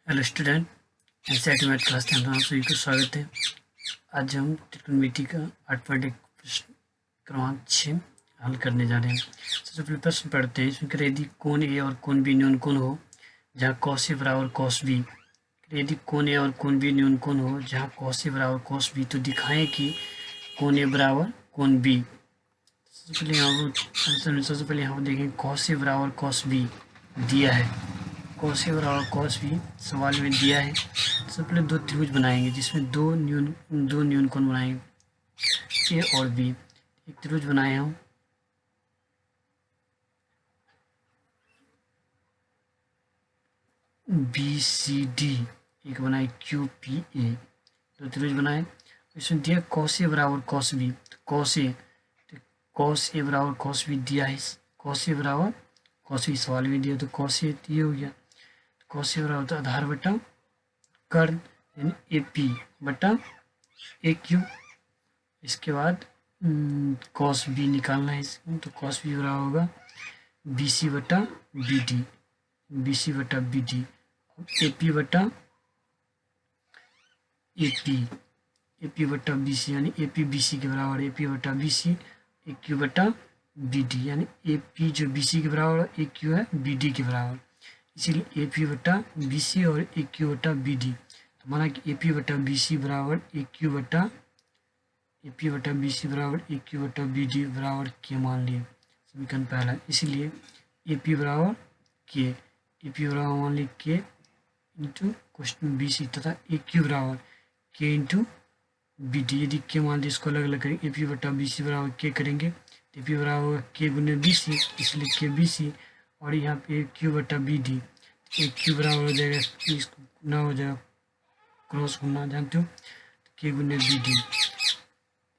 Hello student, NCERT math class 10 में आप सभी को स्वागत है। आज हम त्रिकोणमिति का 8.1 प्रश्न क्रमांक 6 हल करने जा रहे हैं। सबसे पहले प्रश्न पढ़ते हैं। इसमें कह रहे यदि कोण ए और कोण बी न्यून कोण हो जहाँ कॉस ए बराबर कॉस बी, यदि कोण ए और कोण बी न्यून कोण हो जहाँ कॉस ए बराबर कॉस बी, तो दिखाएं कि कोण ए बराबर कोण बी। सबसे पहले यहाँ देखें कॉस ए बराबर कॉस बी दिया है, कॉस ए बराबर कॉस बी सवाल में दिया है। सबसे पहले दो त्रिभुज बनाएंगे जिसमें दो न्यून कोण बनाएंगे, ए और बी। एक त्रिभुज बनाए हम बी सी डी, एक बनाए क्यू पी ए, दो त्रिभुज बनाए। इसमें दिया कॉस ए बराबर कॉस बी, तो कॉस ए बराबर कॉस बी दिया है। कॉस ए बराबर कॉस बी सवाल में दिया, तो कॉस ए ये हो गया। कॉस ए बराबर तो आधार बटा कर्ण यानी ए पी बटा ए क्यू। इसके बाद कॉस बी निकालना है इसमें, तो कॉस बी बराबर होगा बी सी बटा बी डी, बी सी बटा बी डी, ए पी बटा ए पी, ए पी बटा बी सी यानी ए पी बी सी के बराबर, ए पी बटा बी सी, ए क्यू बटा बी डी, यानी ए पी जो बी सी के बराबर है, ए क्यू है बी डी के बराबर, इसीलिए ए पी बटा बी सी और ए क्यू बटा बी डी। तो माना कि ए पी बटा बी सी बराबर ए क्यू बटा बी सी बराबर ए क्यू बटा बी डी बराबर के मान लिए समीकरण पहला, इसलिए ए पी बराबर के, ए पी बराबर मान ली के इंटू क्वेश्चन बी सी तथा ए क्यू बराबर के इंटू बी डी। यदि के मान ली इसको अलग अलग करेंगे, ए पी बटा बी सी बराबर के करेंगे तो ए पी बराबर के गुने बी सी, इसलिए के बी सी, और यहाँ पे ए क्यू बटा बी डी, ए क्यू बराबर हो जाएगा इसको गुना हो जाएगा, क्रॉस गुना जानते हो, के गुने बी डी।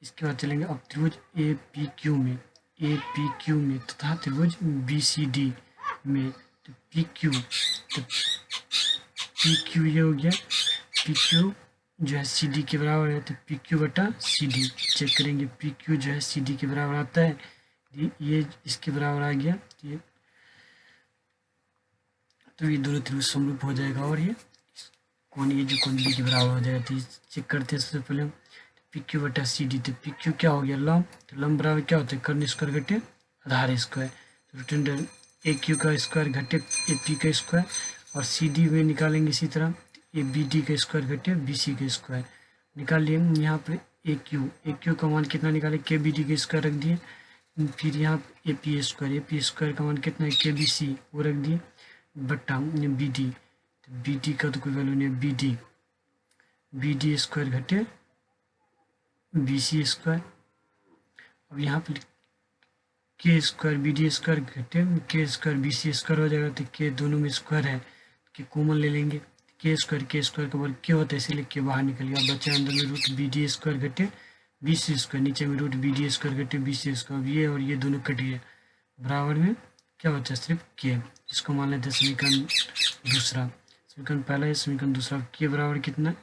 इसके बाद चलेंगे अब त्रिभुज ए पी क्यू में तथा त्रिभुज बी सी डी में, तो पी क्यू ये हो गया, पी क्यू जो है सी डी के बराबर है, तो पी क्यू बटा सी डी चेक करेंगे, पी क्यू जो है सी डी के बराबर आता है, ये इसके बराबर आ गया, तो ये दोनों त्रिभुज समरूप हो जाएगा और ये कोण ये जो कोण बी के बराबर हो जाएगा। तो चेक करते हैं सबसे पहले पी क्यू बटा सी डी, तो पी क्यू क्या हो गया लंब, तो लंब बराबर क्या होता है कर्ण स्क्वायर घटे आधार स्क्वायर, रूट ए क्यू का स्क्वायर घटे ए पी का स्क्वायर, और सी डी में निकालेंगे इसी तरह ए बी डी का स्क्वायर घटे बी सी का स्क्वायर निकाल लिए। यहाँ पर ए क्यू का मान कितना निकाले के बी डी का स्क्वायर रख दिए, फिर यहाँ ए पी स्क्वायर का मान कितना है के बी सी वो रख दिए बट्टा बी डी, तो बी डी का तो कोई वैल्यू नहीं, बी डी स्क्वायर घटे बी सी स्क्वायर। अब यहाँ पर के स्क्वायर बी डी स्क्वायर घटे के स्क्वायर बी सी स्क्वायर हो जाएगा, तो के दोनों में स्क्वायर है कि कॉमन ले लेंगे, के स्क्वायर का वर्ग के होता है इसीलिए के बाहर निकल गया, बच्चे अंदर में रूट बी डी स्क्वायर घटे बी सी स्क्वायर, नीचे में रूट बी डी स्क्वायर घटे बी सी स्क्वायर, ये और ये दोनों कट गए, बराबर में क्या बचा सिर्फ के। इसको मान लेते हैं समीकरण दूसरा, समीकरण पहला है समीकरण दूसरा, के बराबर कितना,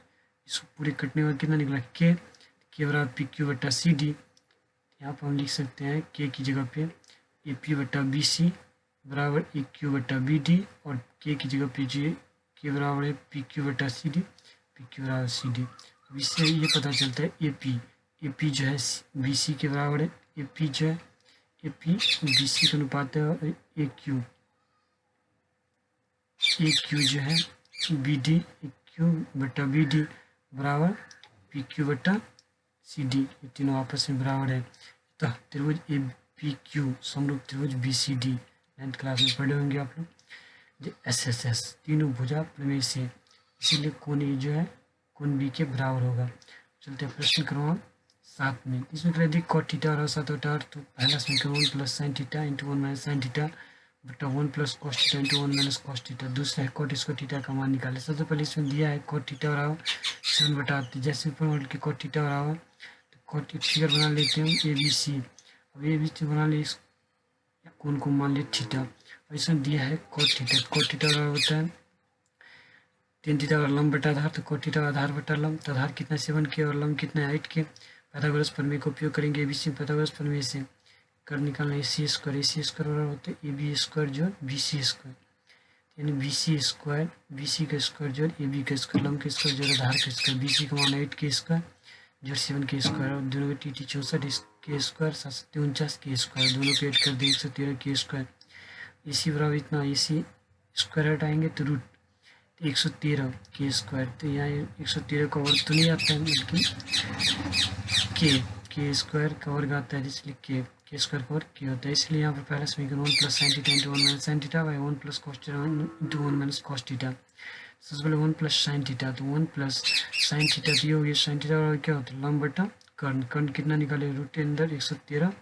इसको पूरे कटने में कितना निकला के बराबर पी क्यू बटा सी डी, यहाँ पर हम लिख सकते हैं के की जगह पे ए पी बटा बी सी बराबर ए क्यू बटा बी डी, और के की जगह पे जो के बराबर है पी क्यू बटा सी डी, पी क्यू बराबर सी डी। अब इससे ये पता चलता है ए पी जो है बी सी के बराबर है, ए पी जो है ए पी बी सी का अनुपात है, और ए क्यू जो है बी डी, ए क्यू बटा बी डी बराबर पी क्यू बटा सी डी, ये तीनों आपस में बराबर है। तो त्रिभुज ए पी क्यू समरूप त्रिभुज B C D 9th class में पढ़े होंगे आप लोग, एस एस एस तीनों भुजा प्रमेय से, इसीलिए कोण ए जो है कोण बी के बराबर होगा। चलते हैं प्रश्न क्रमांक 7 में। इसमें कह दी कॉट थीटा और 7 बटा 8, तो पहला समीकरण 1 plus sine theta into 1 minus sine theta बटा 1 plus cos theta into 1 minus cos theta. दूसरा है कॉट इसको थीटा का मान निकाले। सबसे पहले इसमें दिया है कॉट थीटा बराबर 7 बटा 8, जैसे ऊपर के कॉट थीटा बराबर, तो कॉट फिगर बना लेते हैं ए बी सी। अब ए बी सी बना ले, इस कोण को मान ले थीटा, और इसमें दिया है कॉट थीटा बराबर होता है टेन थीटा और लंब बटा आधार, तो कॉट थीटा आधार बटा लंब, तो आधार कितना 7 के और लंब कितना है 8 के। पाइथागोरस प्रमेय का उपयोग करेंगे एबीसी पाइथागोरस प्रमेय से कर निकालना है सी स्क्वायर बराबर होता है ए बी स्क्वायर जो बी सी स्क्वायर। यानी बी सी का स्क्वायर जोड़ ए बी का स्क्वायर लंब का स्क्वायर जोड़ आधार का स्क्वायर, बी सी का मान 8 के स्क्वायर जोड़ 7 के स्क्वायर और दोनों के टी 64 के स्क्वायर 749 के स्क्वायर, दोनों को ऐड कर दे 113 के स्क्वायर। इसी बराबर इतना इसी स्क्वायर हटाएंगे तो रूट 113 के स्क्वायर, तो यहाँ 113 का वर्ग तो नहीं आता है बल्कि के स्क्वायर का वर्ग आता है, इसलिए के स्क्वायर का वर्ग के होता है। इसलिए यहाँ पर पहला समीकरण 1 plus sine theta into 1 minus sine theta by 1 plus cos theta into 1 minus cos theta. सबसे पहले 1 प्लस साइन थीटा, तो 1 प्लस साइन थीटा तो ये हो गया, साइन थीटा और क्या होता है लंब बटा कर्ण, कर्ण कितना निकाले रूट के अंदर 113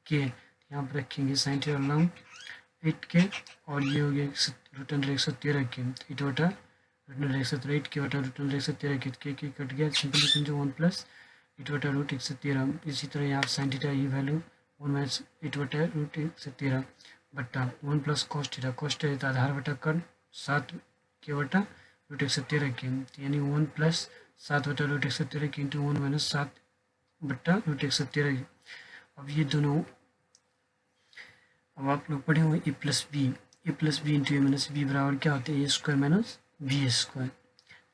के, यहाँ पर रखेंगे साइन थीटा लंब 8 के और ये हो गया रूट अंडर 113 के, 8 बटा रूट अंडर 113 8 के बटा रूट अंडर 113 के कट गया, सिंपली समझो 1 प्लस 8 बटा रूट 113। इसी तरह यहाँ साइन थीटा ये वैल्यू 1 माइनस 8 बटा रूट 113 बटा 1 plus cos theta, cos theta आधार बटा कर्ण 7 के बटा रूट 113 के, यानी 1 प्लस 7 बटा रूट 113 के इंटू 1 माइनस 7 बटा रूट 113। अब ये दोनों अब आप लोग पढ़े हुए ए प्लस बी इंटू ए माइनस बी बराबर क्या होता है ए स्क्वायर माइनस बी स्क्वायर।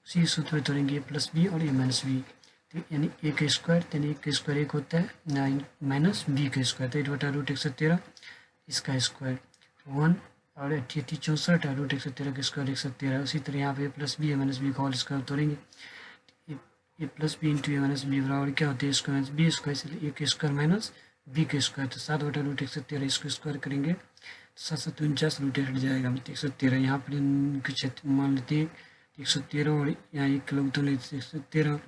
उसी सूत्र में तोड़ेंगे ए प्लस बी और ए माइनस बी, तो यानी ए का स्क्वायर, यानी 1 का स्क्वायर 1 होता है 9 माइनस बी का स्क्वायर, तो 8 बटा रूट 113 इसका स्क्वायर 1 और 88 64 है रूट 113 का स्क्वायर 113। उसी तरह यहाँ पे ए प्लस बी ए माइनस बी का होल स्क्वायर तोड़ेंगे, ए प्लस बी इंटू ए माइनस बी बराबर क्या होता है स्क्वायर माइनस बी स्क्वायर, इसलिए ए का स्क्वायर माइनस बी का स्क्वायर, तो 7 बटा रूट 113 इसको स्क्वायर करेंगे 749 रूट हट जाएगा 113। यहाँ पर कुछ मान लेते हैं 113 और यहाँ एक लोग तो लेते 113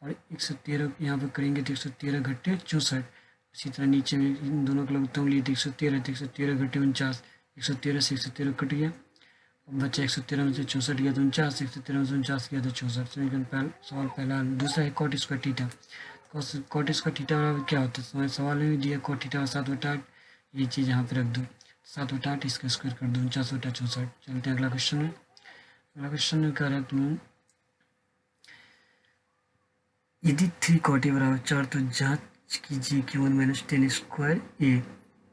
और 113 यहाँ पर करेंगे तो 113 घटे 64। इसी तरह नीचे में इन दोनों के लोग तो लिए 113 तो 113 घटे 49, 113 से 113 कट गया, अब बच्चा 113 में से 64 गया तो 49, 113 में से 49 गया तो 64। समीकरण सवाल पहला। दूसरा है cot square theta, cot square theta बराबर क्या होता है, सवाल में भी दिया कॉट थीटा 7 बटा 8, ये चीज़ यहाँ पे रख दो 7 बटा 8 इसका स्क्वायर कर दो 49 बटा 64। चलते हैं अगला क्वेश्चन में। अगला क्वेश्चन में कह रहा है तुम्हें यदि 3 कॉट ए बराबर 4 तो जांच कीजिए कि 1 माइनस 10 स्क्वायर ए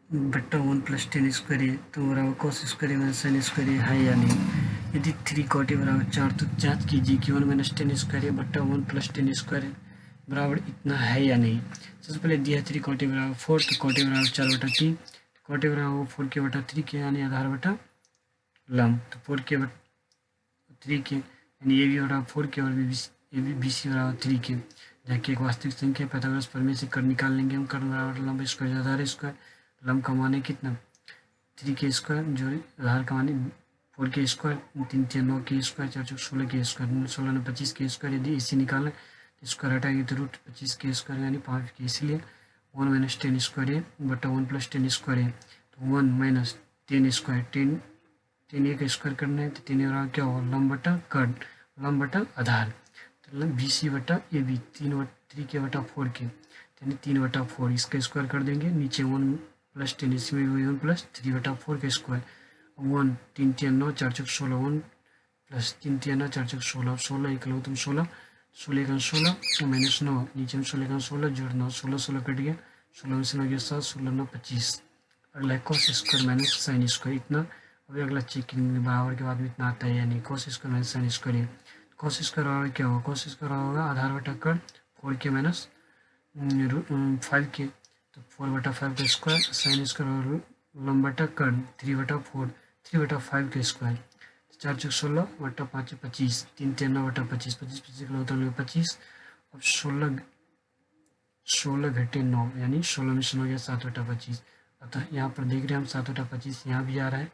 बट्टा 1 प्लस 10 स्क्वायर ए तो बराबर कॉस स्क्वायर ए माइनस साइन स्क्वायर ए है या नहीं। यदि 3 कॉट ए बराबर 4 तो जांच कीजिए कि 1 माइनस 10 स्क्वायर ए बट्टा 1 प्लस 10 स्क्वायर ए बराबर इतना है या नहीं। सबसे पहले दिया 3 कॉट ए बराबर 4, तो कॉट ए बराबर 4 बटा 3, कॉट ए बराबर 4 के बटा 3 के यानी आधार बटा लंब, तो 4 के बटा 3 के यानी ए बी बराबर 4 के और बी सी बराबर 3 के, जबकि एक वास्तविक संख्या पाइथागोरस प्रमेय से कर्ण निकाल लेंगे हम। कर्ण बराबर लंब स्क्वायर आधार स्क्वायर, लंब का मान है कितना 3 के स्क्वायर जो आधार का मान 4 के स्क्वायर 3 3 9 के स्क्वायर 4 4 16 के स्क्वायर 16 ने 25 के स्क्वायर। यदि इसी निकालना तो स्क्वायर हटाएंगे तो रूट 25 के स्क्वायर यानी 5 के, इसलिए 1 माइनस 10 स्क्वायर है बटा 1 प्लस 10 स्क्वायर है, तो 1 माइनस 10 स्क्वायर 10 ए का स्क्वायर करना है तो 10 बराबर क्या होगा लंब बटा कर्ण, लंब बटा आधार, तो बी सी बटा ए बी 3 के बटा 4 के यानी 3 बटा 4 इसका स्क्वायर कर देंगे, नीचे 1 प्लस 10 इसमें भी 1 प्लस 3 बटा 4 का स्क्वायर 1 3 3 9 4 4 16 1 प्लस 3 3 9 4 4 16 16 एक लो तुम 16 16 का 16 माइनस 9 नीचे में 16 का 16 जोड़ 9 16 16 कट गया 16 में से 9 गया 7 16 9 25। अगला है cos square minus sine square इतना। अभी अगला चेकिंग बराबर के बाद में इतना आता है यानी cos square minus sine square है, कॉस स्क्वायर बराबर क्या होगा कॉस स्क्वायर होगा आधार बटा कर्ण 4 के माइनस 5 के, तो 4 बटा 5 का स्क्वायर साइन स्क्वायर लंब बटा कर्ण 3 बटा 4 3 बटा 5 का स्क्वायर 4 4 16 बटा 5 25 3 3 9 बटा 25 25 25 का होता है 25। अब 16 घटे 9 यानी 16 में से 9 गया 7 बटा 25, अतः यहाँ पर देख रहे हैं हम 7 बटा 25 यहाँ भी आ रहा है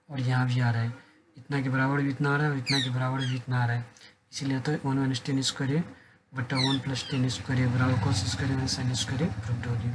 और यहाँ भी आ रहा है, इतना के बराबर भी इतना आ रहा है और इतना के बराबर भी इतना आ रहा है, इसीलिए तो 1 माइनस 10 स्क्वायर है बटा 1 प्लस 10 स्क्वायर है बराबर cos square minus sine square proved हो गया।